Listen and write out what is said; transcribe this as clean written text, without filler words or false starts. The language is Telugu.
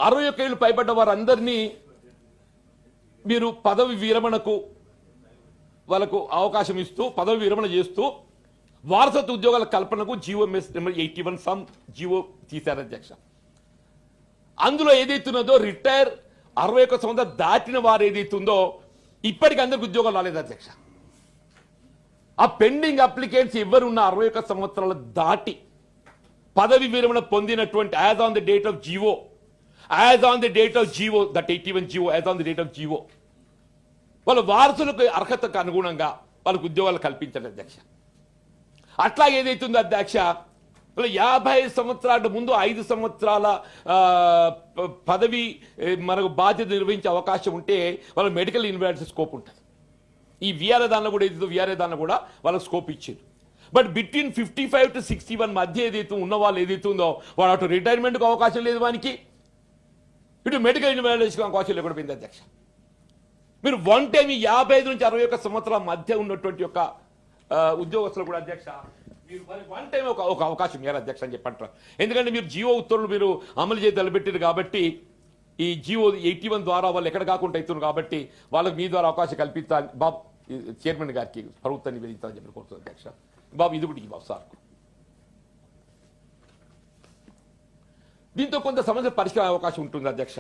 61 ఏళ్ళు పైబడ్డ వారందరినీ మీరు పదవి విరమణకు వాళ్ళకు అవకాశం ఇస్తూ పదవి విరమణ చేస్తూ వారసత్వ ఉద్యోగాల కల్పనకు జీవో నెంబర్ 81 సమ్ జీవో తీశారు అధ్యక్ష. అందులో ఏదైతున్నదో రిటైర్ 61 సంవత్సరాలు దాటిన వారు ఏదైతుందో ఇప్పటికీ అందరికి ఉద్యోగాలు రాలేదు అధ్యక్ష. ఆ పెండింగ్ అప్లికెంట్స్ ఎవరున్న 61 సంవత్సరాలు దాటి పదవి విరమణ పొందినటువంటి as on the date of GO that 81 GO as on the date of GO వాళ్ళ వారసులకు అర్హతకు అనుగుణంగా వాళ్ళకు ఉద్యోగాలు కల్పించాలి అధ్యక్ష. అట్లా ఏదైతుందో అధ్యక్ష 50 సంవత్సరాల ముందు 5 సంవత్సరాల పదవి మనకు బాధ్యత నిర్వహించే అవకాశం ఉంటే వాళ్ళ మెడికల్ ఇన్వాలిడిటీ స్కోప్ ఉంటుంది. ఈ విఆర్ఏ దానిలో కూడా ఏదైతే విఆర్ఏ దానిలో కూడా వాళ్ళకి స్కోప్ ఇచ్చారు. బట్ బిట్వీన్ 55 to 61 మధ్య ఏదైతే ఉన్న వాళ్ళు ఏదైతే ఉందో వాడు అటు రిటైర్మెంట్కి అవకాశం లేదు, వానికి ఇటు మెడికల్ ఇన్వాలిడేషన్ అవకాశం లేకుండా పోయింది అధ్యక్ష. మీరు వన్ టైం 55 నుంచి 61 సంవత్సరాల మధ్య ఉన్నటువంటి యొక్క ఉద్యోగస్తులు కూడా అధ్యక్ష మీరు వన్ టైం ఒక అవకాశం ఇవ్వాలి అధ్యక్ష అని చెప్పంటారు. ఎందుకంటే మీరు జీవో ఉత్తర్వులు మీరు అమలు చేసి తలపెట్టారు కాబట్టి ఈ జీవో 81 ద్వారా వాళ్ళు ఎక్కడ కాకుండా అవుతున్నారు కాబట్టి వాళ్ళకి మీ ద్వారా అవకాశం కల్పించాలి బాబు. చైర్మన్ గారికి ప్రభుత్వం నివేదించాలని చెప్పి కోరుతుంది అధ్యక్ష. బాబు ఇది కూడా బాబు సార్ దీంతో కొంత సమస్య పరిష్కార అవకాశం ఉంటుంది అధ్యక్ష.